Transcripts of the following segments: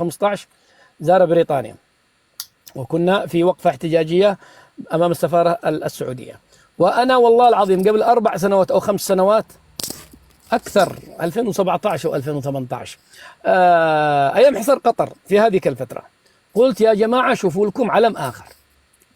15 زار بريطانيا، وكنا في وقفة احتجاجية أمام السفارة السعودية. وأنا والله العظيم قبل 4 سنوات أو 5 سنوات أكثر، 2017 أو 2018، أيام حصار قطر، في هذه الفترة قلت يا جماعة شوفوا لكم علم آخر،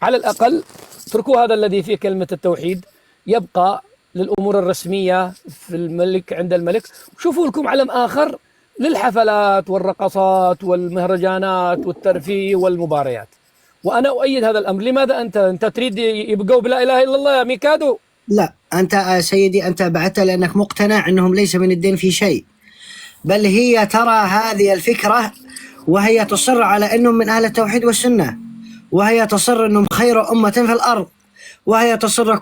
على الأقل اتركوا هذا الذي فيه كلمة التوحيد يبقى للأمور الرسمية في الملك عند الملك، وشوفوا لكم علم آخر للحفلات والرقصات والمهرجانات والترفيه والمباريات. وأنا أؤيد هذا الأمر. لماذا أنت تريد يبقوا بلا إله إلا الله يا ميكادو؟ لا، أنت سيدي أنت بعدت لأنك مقتنع أنهم ليس من الدين في شيء، بل هي ترى هذه الفكرة وهي تصر على أنهم من أهل التوحيد والسنة، وهي تصر أنهم خير أمة في الأرض، وهي تصر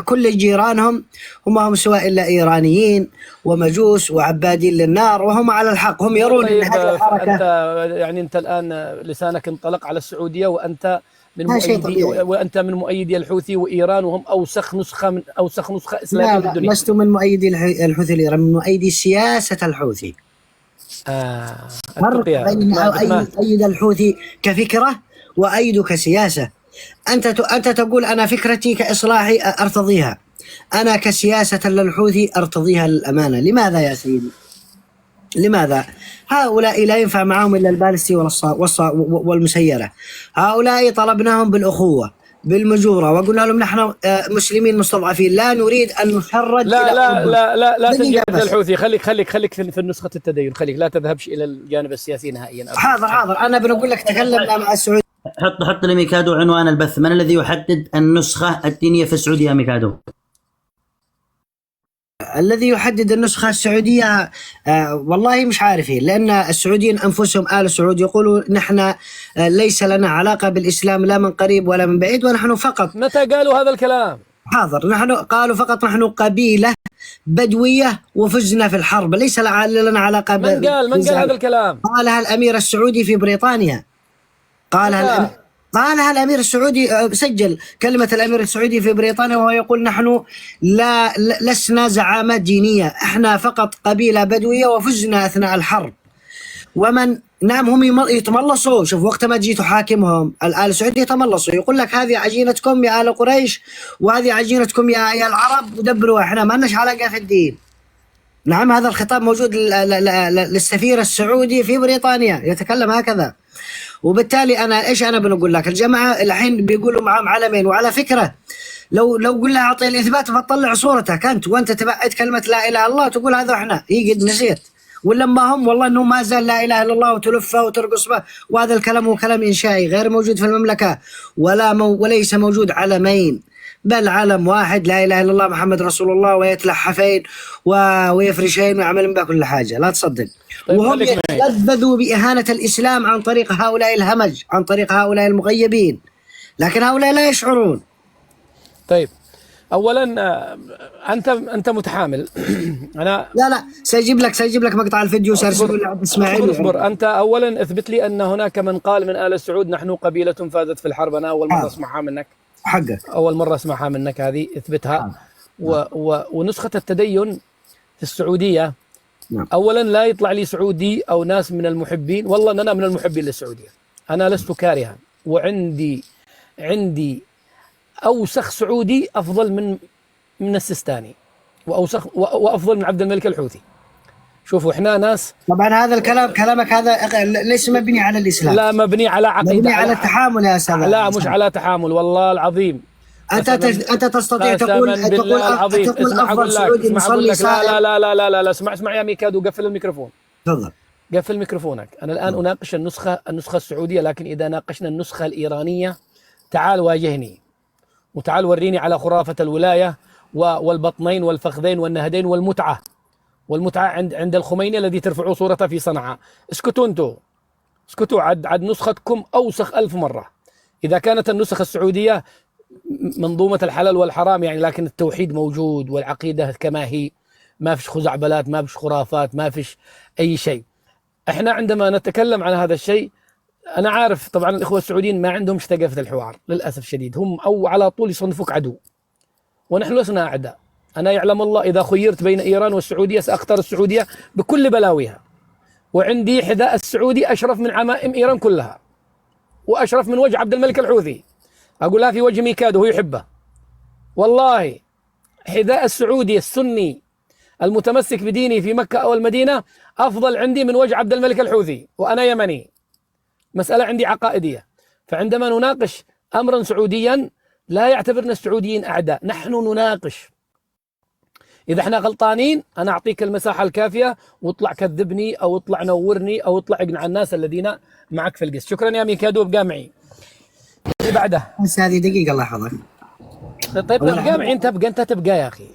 كل جيرانهم هم سواء إلا إيرانيين ومجوس وعبادين للنار، وهم على الحق. هم يرون طيب أن هذه الحركة أنت الآن لسانك انطلق على السعودية، وأنت من مؤيدي الحوثي وإيران، وهم أوسخ نسخة إسلامية في الدنيا. لا، لست من مؤيدي الحوثي الإيراني، من مؤيدي سياسة الحوثي. فرق بين أيد الحوثي كفكرة وأيد كسياسة. أنت تقول أنا فكرتي كإصلاحي أرتضيها، أنا كسياسة للحوثي أرتضيها للأمانة. لماذا يا سيدي؟ لماذا؟ هؤلاء لا ينفع معهم إلا البالستي والمسيرة. هؤلاء طلبناهم بالأخوة بالمجورة، وقلنا لهم نحن مسلمين مستضعفين لا نريد أن نشرد. لا تنجح الحوثي. خليك في النسخة التدين، لا تذهبش إلى الجانب السياسي نهائيا. حاضر أنا بنقول لك تكلمنا مع السعودية. حط لميكادو عنوان البث. من الذي يحدد النسخة الدينية في السعودية ميكادو؟ الذي يحدد النسخة السعودية والله مش عارفين، لأن السعوديين أنفسهم آل سعود يقولوا نحن ليس لنا علاقة بالإسلام لا من قريب ولا من بعيد، ونحن فقط. متى قالوا هذا الكلام؟ حاضر، نحن قالوا فقط نحن قبيلة بدوية وفزنا في الحرب، ليس لنا علاقة. من قال هذا الكلام؟ قالها الأمير السعودي في بريطانيا، قالها الأمير السعودي. سجل كلمة الأمير السعودي في بريطانيا وهو يقول نحن لسنا زعامة دينية، احنا فقط قبيلة بدوية وفزنا أثناء الحرب. ومن نعم هم يتملصوا. شوف وقت ما تجي تحاكمهم الآل السعود يتملصوا، يقول لك هذه عجينتكم يا آل قريش وهذه عجينتكم يا العرب، ودبروا، احنا ما لناش علاقة في الدين. نعم هذا الخطاب موجود للسفير السعودي في بريطانيا يتكلم هكذا. وبالتالي أنا بنقول لك الجماعة الحين بيقولوا معهم علمين. وعلى فكرة لو قلنا أعطي الإثبات فتطلع صورتك أنت وأنت تبعد كلمة لا إله إلا الله تقول هذا إحنا قد نسيت، ولما هم والله أنه ما زال لا إله إلا الله وتلفه وترقص به، وهذا الكلام هو كلام إنشائي غير موجود في المملكة، وليس موجود علمين، بل علم واحد لا إله إلا الله محمد رسول الله، ويتلحفين ويفرشين ويعملون بها كل حاجة. لا تصدق. طيب وهم يتلذذوا بإهانة الإسلام عن طريق هؤلاء الهمج، عن طريق هؤلاء المغيبين، لكن هؤلاء لا يشعرون. طيب اولا انت متحامل. انا لا سيجيب لك مقطع الفيديو سارسله لعبد اسماعيل. اصبر انت اولا اثبت لي ان هناك من قال من آل سعود نحن قبيلة فازت في الحرب. انا اول مرة اسمعها منك. حقك اول مرة اسمعها منك، هذه اثبتها. ونسخة التدين في السعودية اولا لا يطلع لي سعودي او ناس من المحبين. والله ان انا من المحبين للسعودية، انا لست كارها، وعندي أوسخ سعودي أفضل من السيستاني، وأفضل من عبد الملك الحوثي. شوفوا إحنا ناس. طبعا هذا الكلام كلامك هذا ليس مبني على الإسلام، لا مبني على عقيدة، مبني على التحامل يا سلام. لا مش على تحامل والله العظيم. أنت تستطيع تقول أفضل سعودي مصلي صائم. لا اسمع يا ميكادو، قفل الميكروفون. تفضل قفل ميكروفونك. أنا الآن أناقش النسخة السعودية، لكن إذا ناقشنا النسخة الإيرانية تعال واجهني، وتعال وريني على خرافة الولاية والبطنين والفخذين والنهدين والمتعة عند الخميني الذي ترفعوا صورته في صنعاء. اسكتوا انتوا، اسكتوا. عد نسختكم أوسخ 1000 مرة. إذا كانت النسخة السعودية منظومة الحلال والحرام يعني، لكن التوحيد موجود والعقيدة كما هي، ما فيش خزعبلات، ما فيش خرافات، ما فيش أي شيء. احنا عندما نتكلم عن هذا الشيء، أنا عارف طبعا الإخوة السعوديين ما عندهم ثقافة الحوار للأسف الشديد، هم أو على طول يصنفوك عدو، ونحن لسنا أعداء. أنا يعلم الله إذا خيرت بين إيران والسعودية سأختار السعودية بكل بلاويها، وعندي حذاء السعودي أشرف من عمائم إيران كلها، وأشرف من وجه عبد الملك الحوثي، أقولها في وجه ميكادو، هو يحبه والله. حذاء السعودي السني المتمسك بديني في مكة أو المدينة أفضل عندي من وجه عبد الملك الحوثي، وأنا يمني، مسألة عندي عقائدية. فعندما نناقش أمرا سعوديا لا يعتبرنا السعوديين أعداء، نحن نناقش. إذا احنا غلطانين أنا أعطيك المساحة الكافية، واطلع كذبني أو اطلع نورني أو اطلع اقنع الناس الذين معك في القس. شكرا يا ميكادو، ابقى معي. اللي بعده بس هذه دقيقة الله يحفظك. طيب ابقى معي، انت تبقى يا أخي.